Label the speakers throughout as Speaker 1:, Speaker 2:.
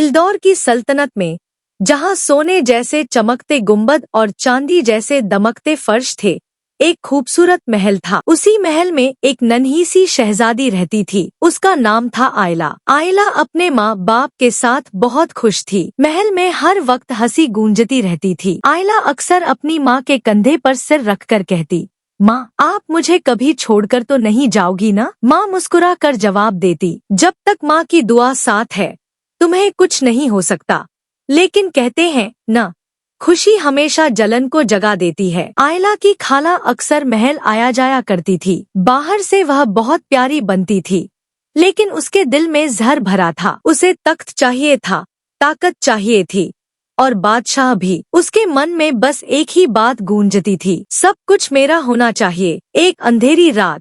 Speaker 1: इल्दौर की सल्तनत में, जहां सोने जैसे चमकते गुंबद और चांदी जैसे दमकते फर्श थे, एक खूबसूरत महल था। उसी महल में एक नन्ही सी शहजादी रहती थी। उसका नाम था आयला। आयला अपने माँ बाप के साथ बहुत खुश थी। महल में हर वक्त हंसी गूंजती रहती थी। आयला अक्सर अपनी माँ के कंधे पर सिर रखकर कहती, माँ, आप मुझे कभी छोड़कर तो नहीं जाओगी ना? माँ मुस्कुरा कर जवाब देती, जब तक माँ की दुआ साथ है तुम्हें कुछ नहीं हो सकता। लेकिन कहते हैं न, खुशी हमेशा जलन को जगा देती है। आयला की खाला अक्सर महल आया जाया करती थी। बाहर से वह बहुत प्यारी बनती थी, लेकिन उसके दिल में जहर भरा था। उसे तख्त चाहिए था, ताकत चाहिए थी, और बादशाह भी। उसके मन में बस एक ही बात गूंजती थी, सब कुछ मेरा होना चाहिए। एक अंधेरी रात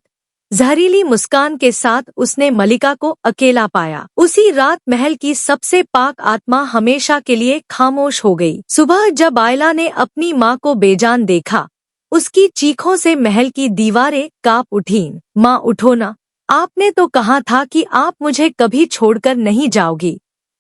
Speaker 1: जहरीली मुस्कान के साथ उसने मलिका को अकेला पाया। उसी रात महल की सबसे पाक आत्मा हमेशा के लिए खामोश हो गई। सुबह जब आयला ने अपनी माँ को बेजान देखा, उसकी चीखों से महल की दीवारें कांप उठीं। माँ, उठो ना, आपने तो कहा था कि आप मुझे कभी छोड़कर नहीं जाओगी।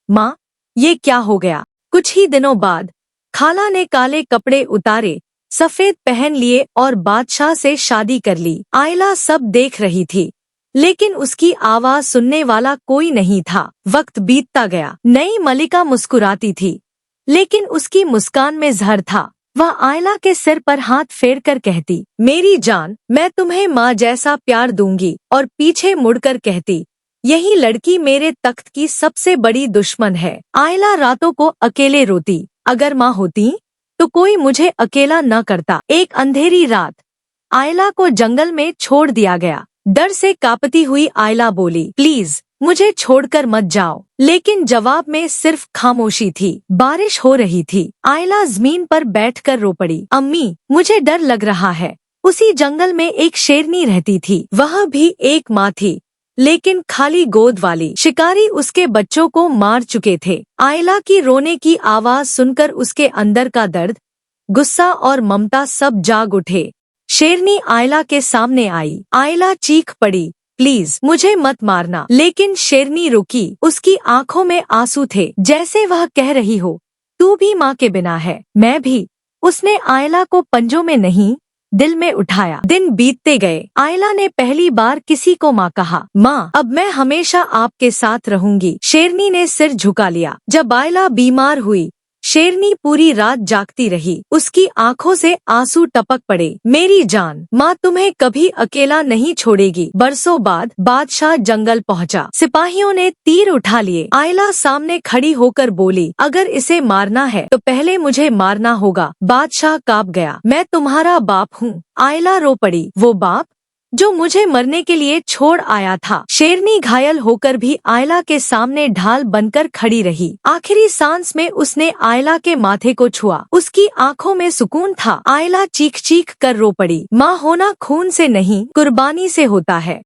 Speaker 1: माँ, ये क्या हो गया? कुछ ही दिनों बाद खाला ने काले कपड़े उतारे, सफेद पहन लिए और बादशाह से शादी कर ली। आयला सब देख रही थी, लेकिन उसकी आवाज सुनने वाला कोई नहीं था। वक्त बीतता गया। नई मलिका मुस्कुराती थी, लेकिन उसकी मुस्कान में जहर था। वह आयला के सिर पर हाथ फेरकर कहती, मेरी जान, मैं तुम्हें माँ जैसा प्यार दूंगी। और पीछे मुड़कर कहती, यही लड़की मेरे तख्त की सबसे बड़ी दुश्मन है। आयला रातों को अकेले रोती, अगर माँ होती तो कोई मुझे अकेला न करता। एक अंधेरी रात आयला को जंगल में छोड़ दिया गया। डर से कांपती हुई आयला बोली, प्लीज मुझे छोड़कर मत जाओ। लेकिन जवाब में सिर्फ खामोशी थी। बारिश हो रही थी। आयला जमीन पर बैठकर रो पड़ी, अम्मी, मुझे डर लग रहा है। उसी जंगल में एक शेरनी रहती थी। वह भी एक माँ थी, लेकिन खाली गोद वाली। शिकारी उसके बच्चों को मार चुके थे। आयला की रोने की आवाज सुनकर उसके अंदर का दर्द, गुस्सा और ममता सब जाग उठे। शेरनी आयला के सामने आई। आयला चीख पड़ी, प्लीज मुझे मत मारना। लेकिन शेरनी रुकी। उसकी आंखों में आंसू थे, जैसे वह कह रही हो, तू भी माँ के बिना है, मैं भी। उसने आयला को पंजों में नहीं, दिल में उठाया। दिन बीतते गए। आयला ने पहली बार किसी को माँ कहा। माँ, अब मैं हमेशा आपके साथ रहूंगी। शेरनी ने सिर झुका लिया। जब आयला बीमार हुई, शेरनी पूरी रात जागती रही। उसकी आंखों से आंसू टपक पड़े। मेरी जान, माँ तुम्हें कभी अकेला नहीं छोड़ेगी। बरसों बाद बादशाह जंगल पहुँचा। सिपाहियों ने तीर उठा लिए। आयला सामने खड़ी होकर बोली, अगर इसे मारना है तो पहले मुझे मारना होगा। बादशाह कांप गया। मैं तुम्हारा बाप हूँ। आयला रो पड़ी, वो बाप जो मुझे मरने के लिए छोड़ आया था। शेरनी घायल होकर भी आयला के सामने ढाल बनकर खड़ी रही। आखिरी सांस में उसने आयला के माथे को छुआ। उसकी आंखों में सुकून था। आयला चीख चीख कर रो पड़ी, माँ होना खून से नहीं, कुर्बानी से होता है।